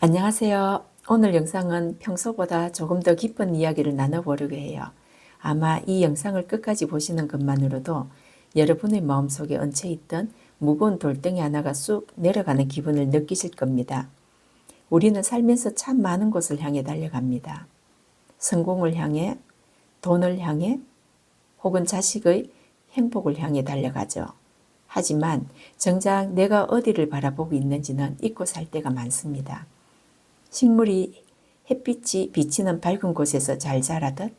안녕하세요. 오늘 영상은 평소보다 조금 더 깊은 이야기를 나눠보려고 해요. 아마 이 영상을 끝까지 보시는 것만으로도 여러분의 마음속에 얹혀있던 무거운 돌덩이 하나가 쑥 내려가는 기분을 느끼실 겁니다. 우리는 살면서 참 많은 곳을 향해 달려갑니다. 성공을 향해, 돈을 향해, 혹은 자식의 행복을 향해 달려가죠. 하지만 정작 내가 어디를 바라보고 있는지는 잊고 살 때가 많습니다. 식물이 햇빛이 비치는 밝은 곳에서 잘 자라듯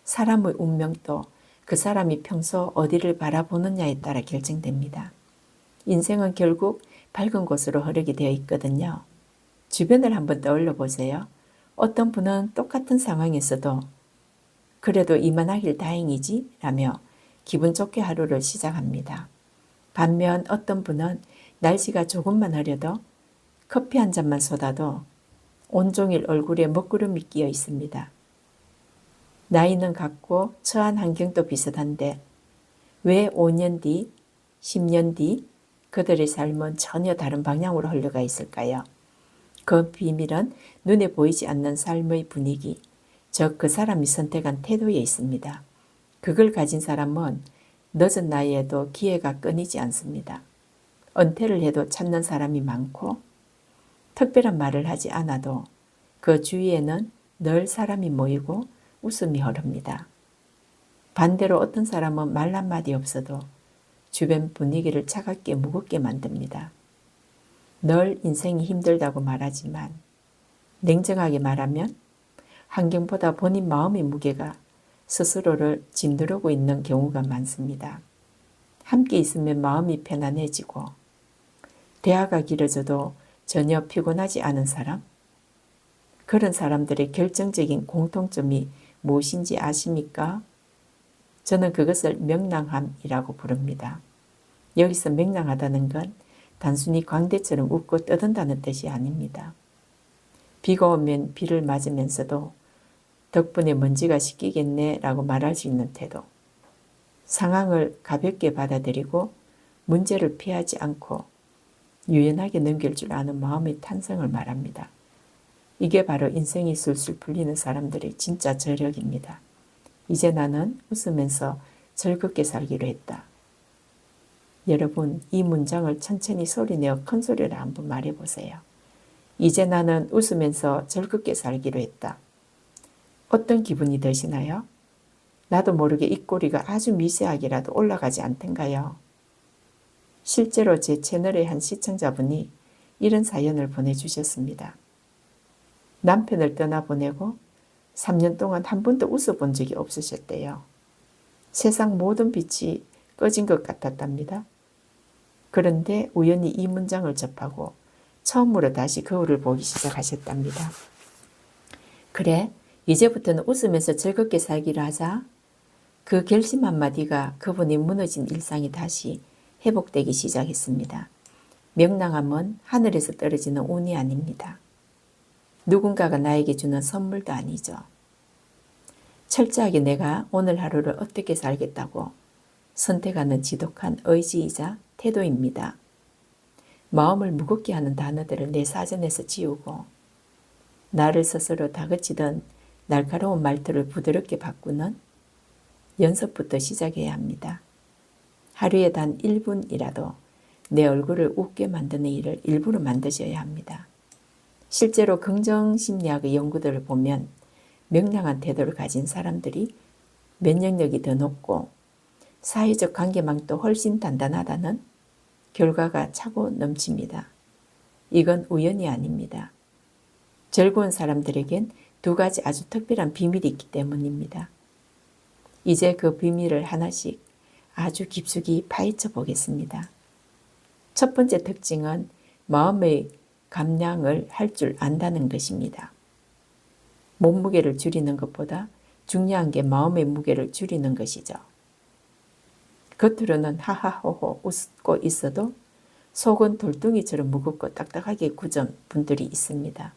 사람의 운명도 그 사람이 평소 어디를 바라보느냐에 따라 결정됩니다. 인생은 결국 밝은 곳으로 흐르게 되어 있거든요. 주변을 한번 떠올려 보세요. 어떤 분은 똑같은 상황에서도 그래도 이만하길 다행이지 라며 기분 좋게 하루를 시작합니다. 반면 어떤 분은 날씨가 조금만 흐려도 커피 한 잔만 쏟아도 온종일 얼굴에 먹구름이 끼어 있습니다. 나이는 같고 처한 환경도 비슷한데 왜 5년 뒤, 10년 뒤 그들의 삶은 전혀 다른 방향으로 흘러가 있을까요? 그 비밀은 눈에 보이지 않는 삶의 분위기, 즉 그 사람이 선택한 태도에 있습니다. 그걸 가진 사람은 늦은 나이에도 기회가 끊이지 않습니다. 은퇴를 해도 찾는 사람이 많고 특별한 말을 하지 않아도 그 주위에는 늘 사람이 모이고 웃음이 흐릅니다. 반대로 어떤 사람은 말 한마디 없어도 주변 분위기를 차갑게 무겁게 만듭니다. 늘 인생이 힘들다고 말하지만 냉정하게 말하면 환경보다 본인 마음의 무게가 스스로를 짓누르고 있는 경우가 많습니다. 함께 있으면 마음이 편안해지고 대화가 길어져도 전혀 피곤하지 않은 사람? 그런 사람들의 결정적인 공통점이 무엇인지 아십니까? 저는 그것을 명랑함이라고 부릅니다. 여기서 명랑하다는 건 단순히 광대처럼 웃고 떠든다는 뜻이 아닙니다. 비가 오면 비를 맞으면서도 덕분에 먼지가 씻기겠네 라고 말할 수 있는 태도. 상황을 가볍게 받아들이고 문제를 피하지 않고 유연하게 넘길 줄 아는 마음의 탄성을 말합니다. 이게 바로 인생이 술술 풀리는 사람들의 진짜 저력입니다. 이제 나는 웃으면서 즐겁게 살기로 했다. 여러분, 이 문장을 천천히 소리내어 큰 소리로 한번 말해보세요. 이제 나는 웃으면서 즐겁게 살기로 했다. 어떤 기분이 드시나요? 나도 모르게 입꼬리가 아주 미세하게라도 올라가지 않던가요? 실제로 제 채널의 한 시청자분이 이런 사연을 보내주셨습니다. 남편을 떠나보내고 3년 동안 한 번도 웃어본 적이 없으셨대요. 세상 모든 빛이 꺼진 것 같았답니다. 그런데 우연히 이 문장을 접하고 처음으로 다시 거울을 보기 시작하셨답니다. 그래, 이제부터는 웃으면서 즐겁게 살기로 하자. 그 결심 한마디가 그분이 무너진 일상이 다시 회복되기 시작했습니다. 명랑함은 하늘에서 떨어지는 운이 아닙니다. 누군가가 나에게 주는 선물도 아니죠. 철저하게 내가 오늘 하루를 어떻게 살겠다고 선택하는 지독한 의지이자 태도입니다. 마음을 무겁게 하는 단어들을 내 사전에서 지우고 나를 스스로 다그치던 날카로운 말투를 부드럽게 바꾸는 연습부터 시작해야 합니다. 하루에 단 1분이라도 내 얼굴을 웃게 만드는 일을 일부러 만드셔야 합니다. 실제로 긍정심리학의 연구들을 보면 명랑한 태도를 가진 사람들이 면역력이 더 높고 사회적 관계망도 훨씬 단단하다는 결과가 차고 넘칩니다. 이건 우연이 아닙니다. 즐거운 사람들에겐 두 가지 아주 특별한 비밀이 있기 때문입니다. 이제 그 비밀을 하나씩 아주 깊숙이 파헤쳐 보겠습니다. 첫 번째 특징은 마음의 감량을 할 줄 안다는 것입니다. 몸무게를 줄이는 것보다 중요한 게 마음의 무게를 줄이는 것이죠. 겉으로는 하하호호 웃고 있어도 속은 돌덩이처럼 무겁고 딱딱하게 굳은 분들이 있습니다.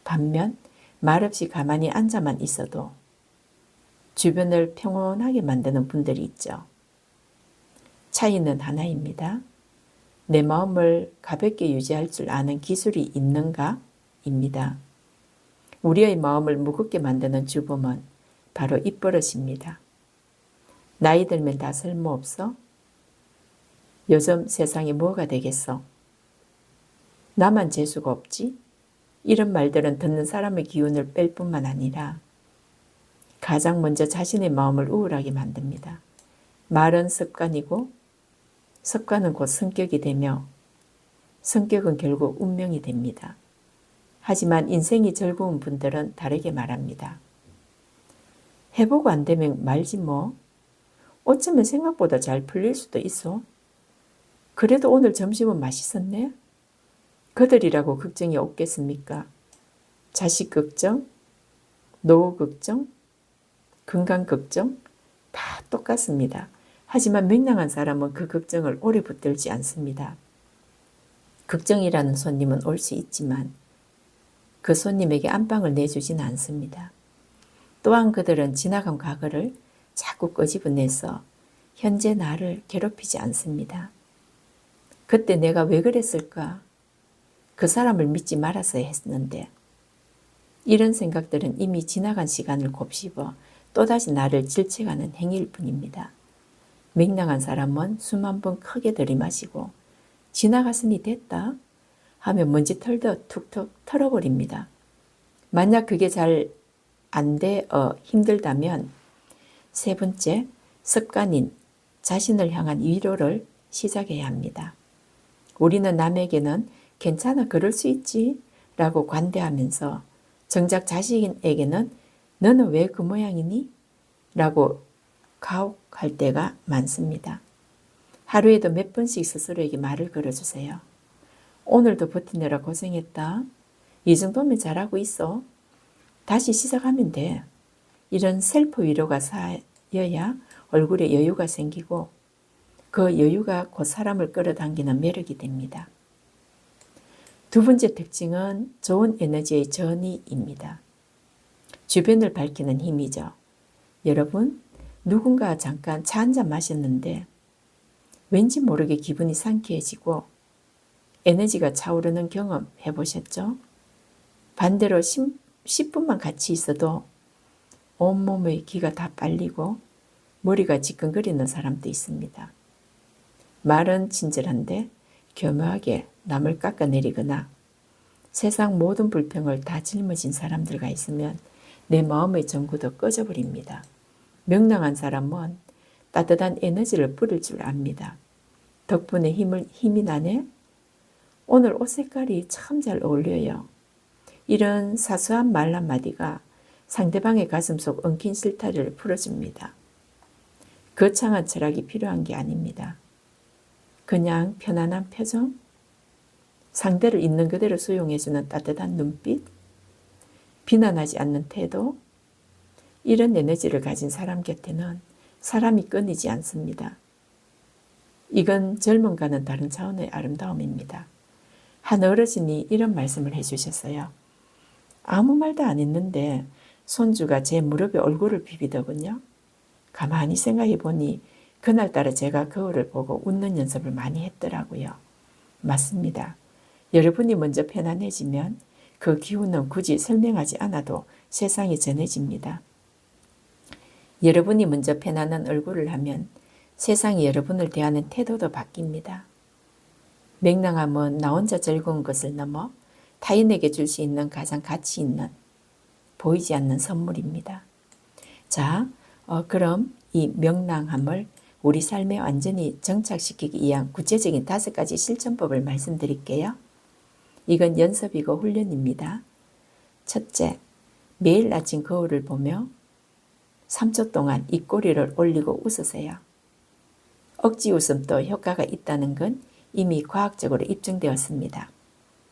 반면 말없이 가만히 앉아만 있어도 주변을 평온하게 만드는 분들이 있죠. 차이는 하나입니다. 내 마음을 가볍게 유지할 줄 아는 기술이 있는가? 입니다. 우리의 마음을 무겁게 만드는 주범은 바로 입버릇입니다. 나이 들면 다 쓸모없어? 요즘 세상에 뭐가 되겠어? 나만 재수가 없지? 이런 말들은 듣는 사람의 기운을 뺄 뿐만 아니라 가장 먼저 자신의 마음을 우울하게 만듭니다. 말은 습관이고 습관은 곧 성격이 되며 성격은 결국 운명이 됩니다. 하지만 인생이 즐거운 분들은 다르게 말합니다. 해보고 안 되면 말지 뭐. 어쩌면 생각보다 잘 풀릴 수도 있어. 그래도 오늘 점심은 맛있었네. 그들이라고 걱정이 없겠습니까? 자식 걱정, 노후 걱정, 건강 걱정 다 똑같습니다. 하지만 명랑한 사람은 그 걱정을 오래 붙들지 않습니다. 걱정이라는 손님은 올 수 있지만 그 손님에게 안방을 내주지는 않습니다. 또한 그들은 지나간 과거를 자꾸 끄집어내서 현재 나를 괴롭히지 않습니다. 그때 내가 왜 그랬을까? 그 사람을 믿지 말았어야 했는데. 이런 생각들은 이미 지나간 시간을 곱씹어 또다시 나를 질책하는 행위일 뿐입니다. 명랑한 사람은 숨 한 번 크게 들이마시고 지나갔으니 됐다 하면 먼지 털듯 툭툭 털어버립니다. 만약 그게 잘 안 돼 힘들다면 세 번째, 습관인 자신을 향한 위로를 시작해야 합니다. 우리는 남에게는 괜찮아 그럴 수 있지 라고 관대하면서 정작 자신에게는 너는 왜 그 모양이니? 라고 가혹할 때가 많습니다. 하루에도 몇 번씩 스스로에게 말을 걸어주세요. 오늘도 버티느라 고생했다. 이 정도면 잘하고 있어. 다시 시작하면 돼. 이런 셀프 위로가 쌓여야 얼굴에 여유가 생기고 그 여유가 곧 사람을 끌어당기는 매력이 됩니다. 두 번째 특징은 좋은 에너지의 전이입니다. 주변을 밝히는 힘이죠. 여러분, 누군가 잠깐 차 한잔 마셨는데 왠지 모르게 기분이 상쾌해지고 에너지가 차오르는 경험 해보셨죠? 반대로 10분만 같이 있어도 온몸의 기가 다 빨리고 머리가 지끈거리는 사람도 있습니다. 말은 친절한데 교묘하게 남을 깎아내리거나 세상 모든 불평을 다 짊어진 사람들과 있으면 내 마음의 전구도 꺼져버립니다. 명랑한 사람은 따뜻한 에너지를 뿌릴 줄 압니다. 덕분에 힘이 나네? 오늘 옷 색깔이 참 잘 어울려요. 이런 사소한 말 한마디가 상대방의 가슴속 엉킨 실타래를 풀어줍니다. 거창한 철학이 필요한 게 아닙니다. 그냥 편안한 표정, 상대를 있는 그대로 수용해주는 따뜻한 눈빛, 비난하지 않는 태도, 이런 에너지를 가진 사람 곁에는 사람이 끊이지 않습니다. 이건 젊음과는 다른 차원의 아름다움입니다. 한 어르신이 이런 말씀을 해주셨어요. 아무 말도 안 했는데 손주가 제 무릎에 얼굴을 비비더군요. 가만히 생각해 보니 그날따라 제가 거울을 보고 웃는 연습을 많이 했더라고요. 맞습니다. 여러분이 먼저 편안해지면 그 기운은 굳이 설명하지 않아도 세상에 전해집니다. 여러분이 먼저 편안한 얼굴을 하면 세상이 여러분을 대하는 태도도 바뀝니다. 명랑함은 나 혼자 즐거운 것을 넘어 타인에게 줄 수 있는 가장 가치 있는 보이지 않는 선물입니다. 자, 그럼 이 명랑함을 우리 삶에 완전히 정착시키기 위한 구체적인 5가지 실천법을 말씀드릴게요. 이건 연습이고 훈련입니다. 첫째, 매일 아침 거울을 보며 3초 동안 입꼬리를 올리고 웃으세요. 억지 웃음도 효과가 있다는 건 이미 과학적으로 입증되었습니다.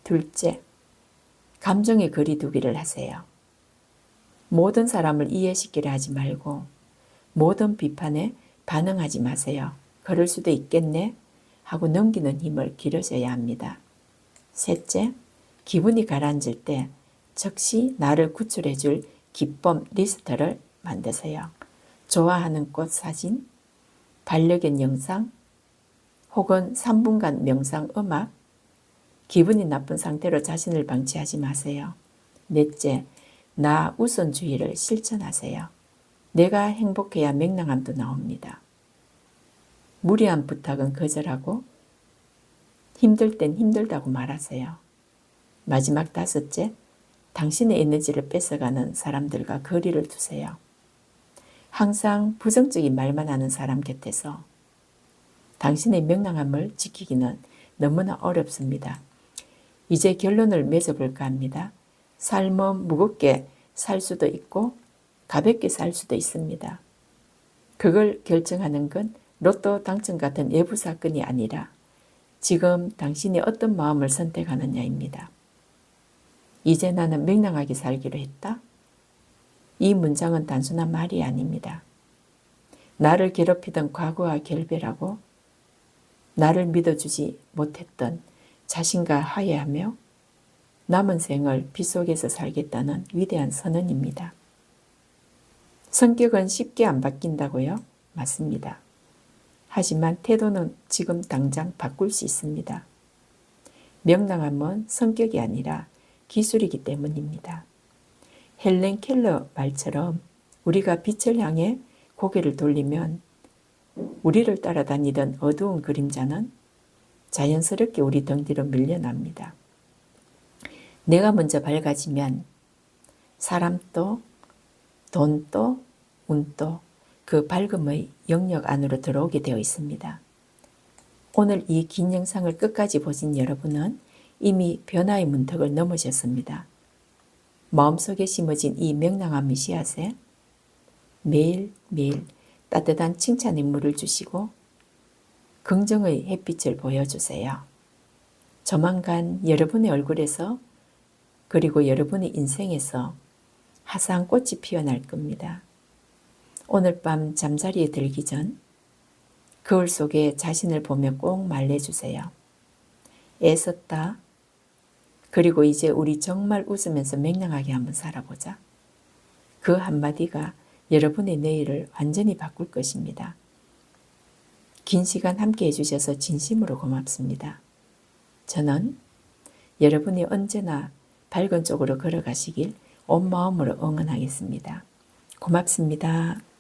둘째, 감정의 거리두기를 하세요. 모든 사람을 이해시키려 하지 말고 모든 비판에 반응하지 마세요. 그럴 수도 있겠네 하고 넘기는 힘을 기르셔야 합니다. 셋째, 기분이 가라앉을 때 즉시 나를 구출해 줄 기쁨 리스트를 만드세요. 좋아하는 꽃 사진, 반려견 영상, 혹은 3분간 명상 음악, 기분이 나쁜 상태로 자신을 방치하지 마세요. 넷째, 나 우선주의를 실천하세요. 내가 행복해야 명랑함도 나옵니다. 무리한 부탁은 거절하고 힘들 땐 힘들다고 말하세요. 마지막 다섯째, 당신의 에너지를 뺏어가는 사람들과 거리를 두세요. 항상 부정적인 말만 하는 사람 곁에서 당신의 명랑함을 지키기는 너무나 어렵습니다. 이제 결론을 맺어볼까 합니다. 삶은 무겁게 살 수도 있고 가볍게 살 수도 있습니다. 그걸 결정하는 건 로또 당첨 같은 외부 사건이 아니라 지금 당신이 어떤 마음을 선택하느냐입니다. 이제 나는 명랑하게 살기로 했다. 이 문장은 단순한 말이 아닙니다. 나를 괴롭히던 과거와 결별하고 나를 믿어주지 못했던 자신과 화해하며 남은 생을 빛 속에서 살겠다는 위대한 선언입니다. 성격은 쉽게 안 바뀐다고요? 맞습니다. 하지만 태도는 지금 당장 바꿀 수 있습니다. 명랑함은 성격이 아니라 기술이기 때문입니다. 헬렌 켈러 말처럼 우리가 빛을 향해 고개를 돌리면 우리를 따라다니던 어두운 그림자는 자연스럽게 우리 등 뒤로 밀려납니다. 내가 먼저 밝아지면 사람도 돈도 운도 그 밝음의 영역 안으로 들어오게 되어 있습니다. 오늘 이 긴 영상을 끝까지 보신 여러분은 이미 변화의 문턱을 넘으셨습니다. 마음속에 심어진 이 명랑함의 씨앗에 매일매일 따뜻한 칭찬의 물을 주시고 긍정의 햇빛을 보여주세요. 조만간 여러분의 얼굴에서 그리고 여러분의 인생에서 화사한 꽃이 피어날 겁니다. 오늘 밤 잠자리에 들기 전 거울 속에 자신을 보며 꼭 말해주세요. 애썼다. 그리고 이제 우리 정말 웃으면서 명랑하게 한번 살아보자. 그 한마디가 여러분의 내일을 완전히 바꿀 것입니다. 긴 시간 함께 해주셔서 진심으로 고맙습니다. 저는 여러분이 언제나 밝은 쪽으로 걸어가시길 온 마음으로 응원하겠습니다. 고맙습니다.